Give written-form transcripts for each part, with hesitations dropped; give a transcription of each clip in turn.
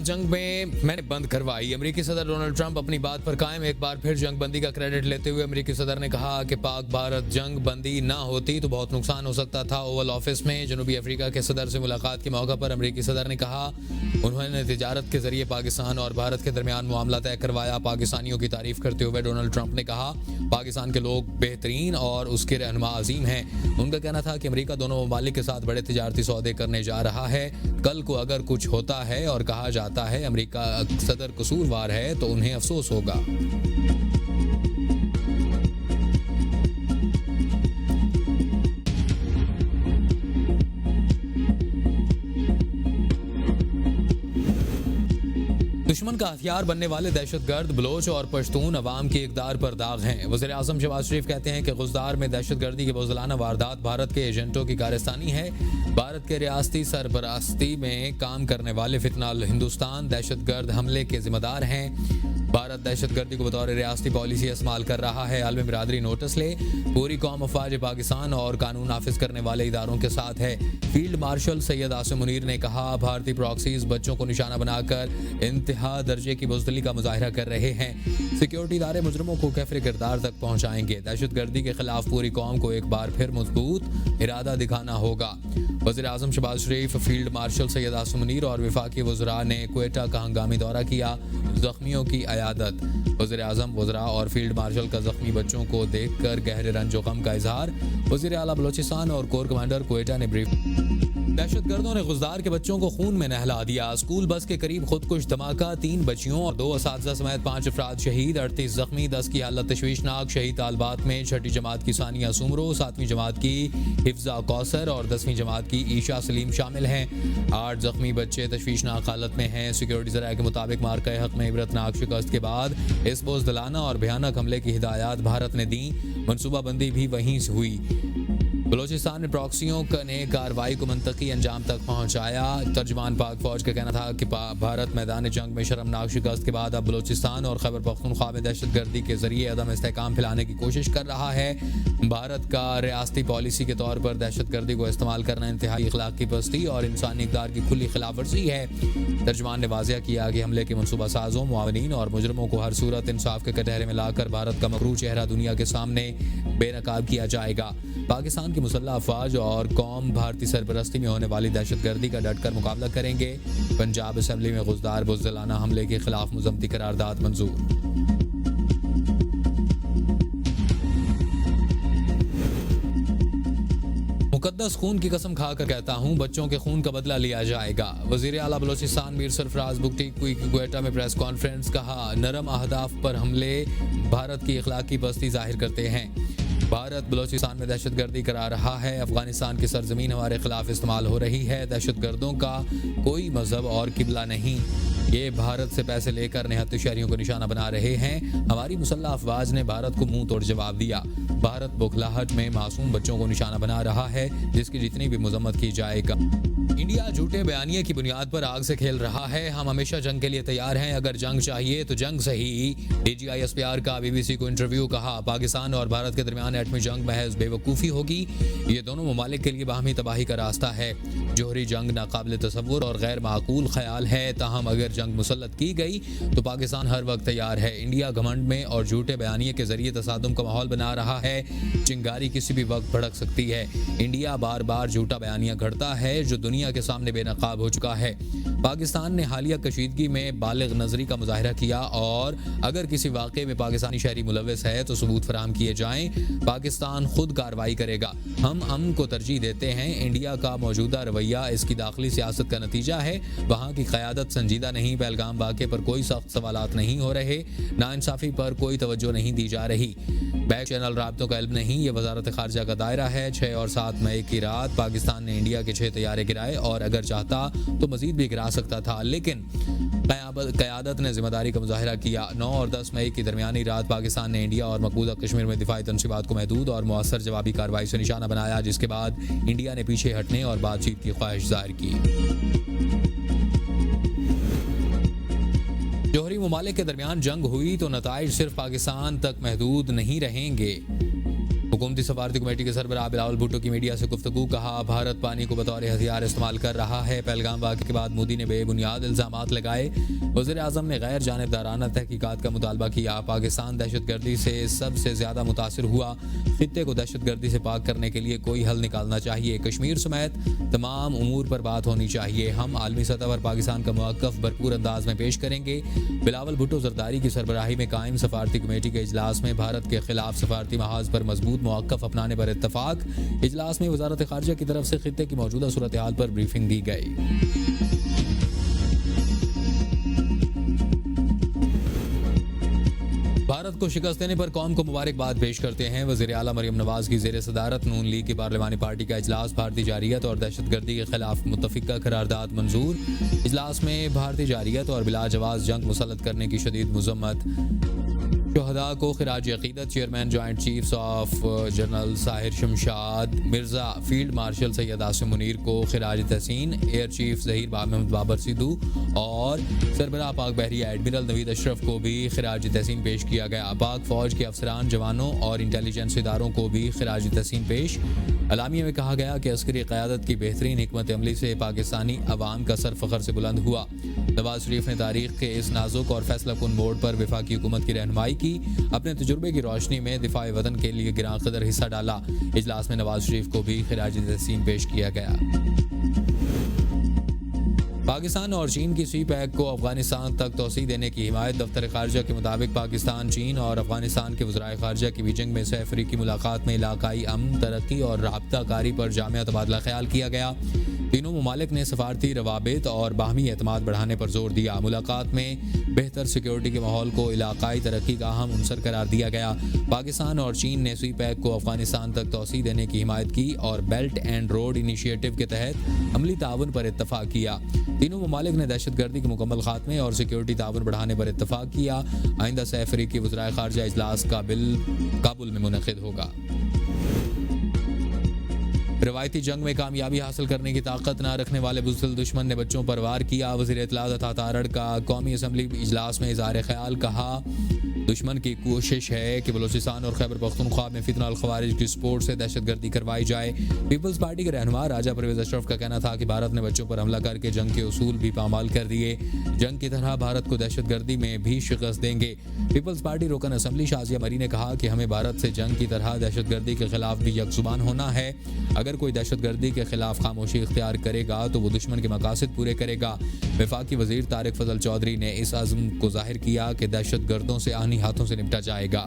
जंग में मैंने बंद करवाई। अमेरिकी सदर डोनाल्ड ट्रंप अपनी बात पर कायम। एक बार फिर जंग बंदी का क्रेडिट लेते हुए अमेरिकी सदर ने कहा कि पाक भारत जंग बंदी ना होती तो बहुत नुकसान हो सकता था। ओवल ऑफिस में जनूबी अफ्रीका के सदर से मुलाकात के मौके पर अमेरिकी सदर ने कहा उन्होंने तिजारत के जरिए पाकिस्तान और भारत के दरमियान मामला तय करवाया। पाकिस्तानियों की तारीफ करते हुए डोनाल्ड ट्रंप ने कहा पाकिस्तान के लोग बेहतरीन और उसके रहनुमा अजीम हैं। उनका कहना था कि अमेरिका दोनों ममालिक के साथ बड़े तिजारती सौदे करने जा रहा है। कल को अगर कुछ होता है और कहा जाता है अमेरिका सदर कसूरवार है तो उन्हें अफसोस होगा। दुश्मन का हथियार बनने वाले दहशतगर्द बलोच और पश्तून अवाम की इकदार पर दाग हैं। वज़ीर आज़म शहबाज शरीफ कहते हैं कि गुज़दार में दहशतगर्दी की बुज़दिलाना वारदात भारत के एजेंटों की कारस्तानी है। भारत के रियासती सरबरास्ती में काम करने वाले फितनाल हिंदुस्तान दहशतगर्द हमले के जिम्मेदार हैं। भारत दहशतगर्दी को बतौर रियासती पॉलिसी इस्तेमाल कर रहा है। आलमी बिरादरी नोटिस ले। पूरी कौम अफवाज पाकिस्तान और कानून नाफिज करने वाले इदारों के साथ है। फील्ड मार्शल सैयद आसिम मुनीर ने कहा भारतीय प्रॉक्सीज बच्चों को निशाना बनाकर इंतहा दर्जे की बुज़दिली का मुजाहिरा कर रहे हैं। सिक्योरिटी इदारे मुजरिमों को कैफरे किरदार तक पहुंचाएंगे। दहशतगर्दी के खिलाफ पूरी कौम को एक बार फिर मजबूत इरादा दिखाना होगा। वज़ीर आज़म शहबाज शरीफ, फील्ड मार्शल सैयद आसिम मुनीर और वफाकी वज़रा ने क्वेटा का हंगामी दौरा किया। जख्मियों की अयादत। वज़ीर आज़म, वज़रा और फील्ड मार्शल का जख्मी बच्चों को देखकर गहरे रंजो गम का इजहार। वज़ीर आला बलोचिस्तान और कोर कमांडर क्वेटा ने ब्रीफ। दहशतगर्दों ने गुज़दार के बच्चों को खून में नहला दिया। स्कूल बस के करीब खुदकुश धमाका, 3 बच्चियों और 2 असातिज़ा समेत 5 अफराद शहीद, 38 जख्मी, 10 की हालत तशवीशनाक। शहीद तालबात में 6ठी जमात की सानिया सुमरो, 7वीं जमात की हिफ्जा कौसर और 10वीं जमात की ईशा सलीम शामिल हैं। 8 जख्मी बच्चे तशवीशनाक हालत में हैं। सिक्योरिटी ज़राए के मुताबिक मार्का हक में इबरतनाक शिकस्त के बाद इस बुज़दिलाना और भयानक हमले की हिदायत भारत ने दी। मनसूबाबंदी भी वहीं से हुई। बलोचिस्तान में प्रॉक्सियों ने कार्रवाई को मंतकी अंजाम तक पहुंचाया। तर्जमान पाक फौज का कहना था कि भारत मैदान जंग में शर्मनाक शिकस्त के बाद अब बलोचिस्तान और खैबर पख्तूनख्वा में दहशतगर्दी के जरिए अदम इस्तेहकाम फैलाने की कोशिश कर रहा है। भारत का रियासती पॉलिसी के तौर पर दहशतगर्दी को इस्तेमाल करना इंतहाई अखलाक की पस्ती और इंसानी इक़दार की खुली खिलाफ वर्जी है। तर्जमान ने वाज़िया किया कि हमले के मनसूबा साजों, मुआवनीन और मुजरमों को हर सूरत इंसाफ के कटहरे में लाकर भारत का मकरू चेहरा दुनिया के सामने बेनकाब किया जाएगा। पाकिस्तान की मुसल्लह अफवाज और कौम भारतीय सरपरस्ती में होने वाली दहशतगर्दी का डटकर मुकाबला करेंगे। पंजाब असेंबली में गुज़दार बुज़दिलाना हमले के खिलाफ मुज़म्मती करारदाद मंजूर। मुकद्दस खून की कसम खाकर कहता हूँ बच्चों के खून का बदला लिया जाएगा। वज़ीर आला बलोचिस्तान मीर सरफराज बुगटी की क्वेटा में प्रेस कॉन्फ्रेंस। कहा नरम अहदाफ पर हमले भारत की अखलाकी पस्ती जाहिर करते हैं। भारत बलोचिस्तान में दहशतगर्दी करा रहा है। अफगानिस्तान की सरजमीन हमारे खिलाफ इस्तेमाल हो रही है। दहशतगर्दों का कोई मजहब और किबला नहीं। ये भारत से पैसे लेकर निहत्ते शहरियों को निशाना बना रहे हैं। हमारी मुसल्लह अफवाज ने भारत को मुंह तोड़ जवाब दिया। भारत बुखलाहट में मासूम बच्चों को निशाना बना रहा है जिसकी जितनी भी मजम्मत की जाएगा। इंडिया झूठे बयानिए की बुनियाद पर आग से खेल रहा है। हम हमेशा जंग के लिए तैयार हैं। अगर जंग चाहिए तो जंग सही। DGISPR का BBC को इंटरव्यू। कहा पाकिस्तान और भारत के दरमियान एटमी जंग महज बेवकूफ़ी होगी। ये दोनों ममालिक के लिए बाहमी तबाही का रास्ता है। जोहरी जंग नाकाबिल तसव्वुर और गैर माकूल ख्याल है। ताहम अगर जंग मुसल्लत की गई तो पाकिस्तान हर वक्त तैयार है। इंडिया घमंड में और झूठे बयानिए के जरिए तसादुम का माहौल बना रहा है। चिंगारी किसी भी वक्त भड़क सकती है। इंडिया बार बार झूठा बयानिया घड़ता है जो दुनिया के सामने बेनकाब हो चुका है। पाकिस्तान ने हालिया कशीदगी में बालिग नजरी का मुजाहिरा किया और अगर किसी वाक़े में पाकिस्तानी शहरी मुलविस है तो सबूत फराहम किए जाएं। पाकिस्तान खुद कार्रवाई करेगा। हम अमन को तरजीह देते हैं। इंडिया का मौजूदा रवैया इसकी दाखिली सियासत का नतीजा है। वहाँ की क़यादत संजीदा नहीं। पहलगाम वाक़े पर कोई सख्त सवालात नहीं हो रहे। नाइंसाफ़ी पर कोई तवज्जो नहीं दी जा रही। बैक चैनल राब्तों का इल्म नहीं। ये वजारत खारजा का दायरा है। 6 और 7 मई की रात पाकिस्तान ने इंडिया के 6 तैयारे गिराए और अगर चाहता तो मजीद भी गिरा सकता था, लेकिन क़यादत ने जिम्मेदारी का मुजाहिरा किया। 9 और 10 मई की दरमियानी रात पाकिस्तान ने इंडिया और मकबूजा कश्मीर में दिफाई तनसीबात को महदूद और मुअस्सर जवाबी कार्रवाई से निशाना बनाया, जिसके बाद इंडिया ने पीछे हटने और बातचीत की ख्वाहिश जाहिर की। जोहरी ममालिक के दरमियान जंग हुई तो नताइज सिर्फ पाकिस्तान तक महदूद नहीं रहेंगे। हुकूमती सफारती कमेटी के सरबराह बिलावल भुट्टो की मीडिया से गुफ्तगू। कहा, भारत पानी को बतौर हथियार इस्तेमाल कर रहा है। पहलगाम वाक़े के बाद मोदी ने बेबुनियाद इल्ज़ामात लगाए। वज़ीर आज़म ने गैर जानिबदाराना तहकीकात का मुतालबा किया। पाकिस्तान दहशतगर्दी से सबसे ज़्यादा मुतासिर हुआ। खित्ते को दहशतगर्दी से पाक करने के लिए कोई हल निकालना चाहिए। कश्मीर समेत तमाम उमूर पर बात होनी चाहिए। हम आलमी सतह पर पाकिस्तान का मौक़िफ़ भरपूर अंदाज में पेश करेंगे। बिलावल भुट्टो जरदारी की सरबराही में कायम सफारती कमेटी के इजलास में भारत के खिलाफ सफारती महाज पर मजबूत मौक़िफ़ अपनाने पर इत्तफाक। इजलास में वज़ारत ख़ारिजा की तरफ से खित्ते की मौजूदा सूरत हाल पर ब्रीफिंग दी गई। भारत को शिकस्त देने पर कौम को मुबारकबाद पेश करते हैं। वज़ीर आला मरियम नवाज की ज़ेर सदारत नून लीग की पार्लिमानी पार्टी का इजलास। भारतीय जारियत और दहशतगर्दी के खिलाफ मुत्तफ़िका करारदाद मंजूर। इजलास में भारतीय जारियत और बिलाजवाज़ जंग मुसल्लत करने की शदीद मज़म्मत। शहदा को खिराज अक़ीदत। Chairman joint chiefs of general Sahir Shamshad Mirza, field marshal Syed Asim Munir को खिराज तहसीन। एयर चीफ ज़हीर महमद बाबर सिद्धू और सरबराह पाक बहरिया एडमिरल नवीद अशरफ को भी खिराज तहसीन पेश किया गया। पाक फ़ौज के अफसरान, जवानों और इंटेलिजेंस इदारों को भी खिराज तहसीन पेश। अलामिया में कहा गया कि अस्करी क़यादत की बेहतरीन हिकमत अमली से पाकिस्तानी अवाम का सर फ़ख्र से बुलंद हुआ। नवाज शरीफ ने तारीख़ के इस नाजुक और फैसला कुन मोड़ पर वफाकी हुकूमत की रहनुमाई की। अपने तजुर्बे की रोशनी में दिफाए वतन के लिए गिरां कदर हिस्सा डाला। इजलास में नवाज शरीफ को भी खिराज तहसीन पेश किया गया। पाकिस्तान और चीन की सी पैक को अफगानिस्तान तक तोसी देने की हिमायत। दफ्तर खारजा के मुताबिक पाकिस्तान, चीन और अफगानिस्तान के वज़राए खारजा की बीजिंग में सह-अफ़रीकी मुलाकात में इलाकाई अमन, तरक्की और राबता कारी पर जामिया तबादला ख्याल किया गया। तीनों ममालिक ने सफारती रवाबित और बाहमी एतमाद बढ़ाने पर जोर दिया। मुलाकात में बेहतर सिक्योरिटी के माहौल को इलाकाई तरक्की का अहम अंसर करार दिया गया। पाकिस्तान और चीन ने सी पैक को अफगानिस्तान तक तोसी देने की हिमायत की और बेल्ट एंड रोड इनिशिएटिव के तहत अमली ताउन पर इत्तफाक किया। तीनों ममालिक ने दहशतगर्दी के मुकम्मल खात्मे और सिक्योरिटी ताउन बढ़ाने पर इत्तफाक किया। आइंदा सह-अफ़रीकी वज़राए ख़ारिजा इजलास काबुल में मुनक़िद होगा। रवायती जंग में कामयाबी हासिल करने की ताकत न रखने वाले बुज़दिल दुश्मन ने बच्चों पर वार किया। वज़ीर इत्तलात अता तारड़ का कौमी असम्बली इजलास में इज़हार ख्याल। कहा, दुश्मन की कोशिश है कि बलूचिस्तान और खैबर पख्तूनख्वा में फितना अल ख़वारिज की सपोर्ट से दहशतगर्दी करवाई जाए। पीपल्स पार्टी के रहनुमा राजा परवेज़ अशरफ का कहना था कि भारत ने बच्चों पर हमला करके जंग के उसूल भी पामाल कर दिए। जंग की तरह भारत को दहशतगर्दी में भी शिकस्त देंगे। पीपल्स पार्टी रुकन असम्बली शाजिया मरी ने कहा कि हमें भारत से जंग की तरह दहशतगर्दी के खिलाफ भी यकजुबान होना है। अगर कोई दहशतगर्दी के खिलाफ खामोशी इख्तियार करेगा तो वो दुश्मन के मकासद पूरे करेगा। वफाकी वज़ीर तारिक फजल चौधरी ने इस अज़्म को जाहिर किया कि दहशतगर्दों से आनी हाथों से निपटा जाएगा।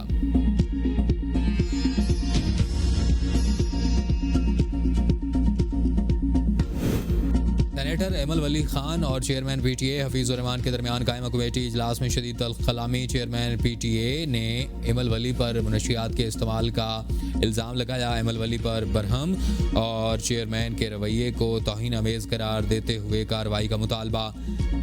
सेनेटर एमल वली खान और चेयरमैन पीटीए हफीज़ुर रहमान के दरमियान कायमा कमेटी इजलास में शदीद तलख़लामी। चेयरमैन पीटीए ने एमल वली पर मनशियात के इस्तेमाल का इल्ज़ाम लगाया। एमल वली पर बरहम और चेयरमैन के रवैये को तौहीन अमेज़ करार देते हुए कार्रवाई का मुतालबा।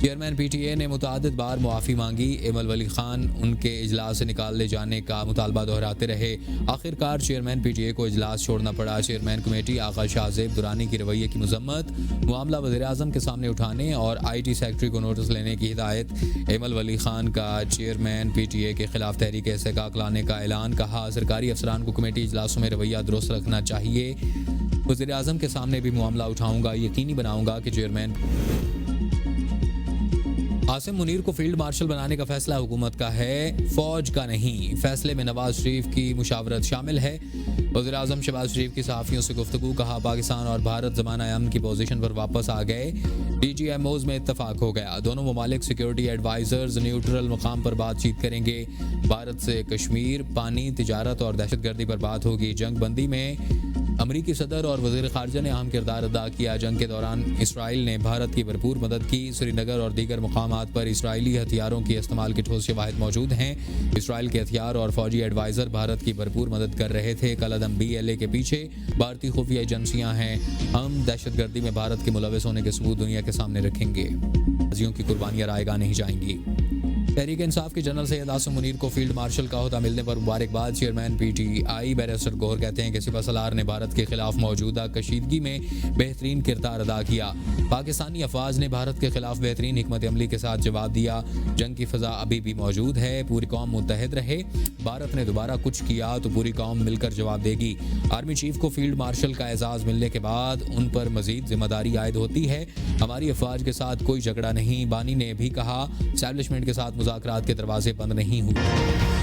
चेयरमैन पीटीए ने मुतादिद बार मुआफ़ी मांगी। एमल वली खान उनके इजलास से निकाल ले जाने का मुतालबा दोहराते रहे। आखिरकार चेयरमैन पीटीए को इजलास छोड़ना पड़ा। चेयरमैन कमेटी आगा शाहज़ेब दुरानी की रवैये की मजम्मत, मामला वज़ीर आज़म के सामने उठाने और IT सेक्रेटरी को नोटिस लेने की हिदायत। एमल वली खान का चेयरमैन पीटीए के खिलाफ तहरीक इस्तेकाक लाने का ऐलान। कहा, सरकारी अफसरान को कमेटी इजलासों में रवैया दुरुस्त रखना चाहिए। वज़ीर आज़म के सामने भी मामला उठाऊंगा। यकीनी बनाऊंगा कि चेयरमैन आसिम मुनीर को फील्ड मार्शल बनाने का फैसला हुकूमत का है, फौज का नहीं। फैसले में नवाज शरीफ की मुशावरत शामिल है। वज़ीर आज़म शहबाज शरीफ की सहाफ़ियों से गुफ्तगू। कहा, पाकिस्तान और भारत ज़माना अमन की पोजीशन पर वापस आ गए। DGMOs में इत्तफाक हो गया। दोनों ममालिक सिक्योरिटी एडवाइज़र्स न्यूट्रल मकाम पर बातचीत करेंगे। भारत से कश्मीर, पानी, तिजारत और दहशतगर्दी पर बात होगी। जंग बंदी में अमरीकी सदर और वज़ीर ख़ारिजा ने अहम किरदार अदा किया। जंग के दौरान इसराइल ने भारत की भरपूर मदद की। श्रीनगर और दीगर मकामात पर इसराइली हथियारों के इस्तेमाल के ठोस शवाहिद मौजूद हैं। इसराइल के हथियार और फौजी एडवाइज़र भारत की भरपूर मदद कर रहे थे। कलअदम BLA के पीछे भारतीय खुफिया एजेंसियां हैं। हम दहशतगर्दी में भारत के मुलविस होने के सबूत दुनिया के सामने रखेंगे। गाजियों की कुर्बानियां रायगा नहीं जाएंगी। तहरीक इंसाफ के जनरल सैयद आसिम मुनीर को फील्ड मार्शल का ओहदा मिलने पर मुबारकबाद। चेयरमैन पीटीआई बैरिस्टर गौहर कहते हैं कि सिपह सलार ने भारत के खिलाफ मौजूदा कशीदगी में बेहतरीन किरदार अदा किया। पाकिस्तानी अफवाज ने भारत के खिलाफ बेहतरीन हिकमत अमली के साथ जवाब दिया। जंग की फजा अभी भी मौजूद है, पूरी कौम मुत्तहिद रहे। भारत ने दोबारा कुछ किया तो पूरी कौम मिलकर जवाब देगी। आर्मी चीफ को फील्ड मार्शल का एजाज़ मिलने के बाद उन पर मजीद जिम्मेदारी आयद होती है। हमारी अफवाज के साथ कोई झगड़ा नहीं। बानी ने भी कहा, एस्टैब्लिशमेंट के साथ मुज़ाकरात के दरवाजे बंद नहीं हुए।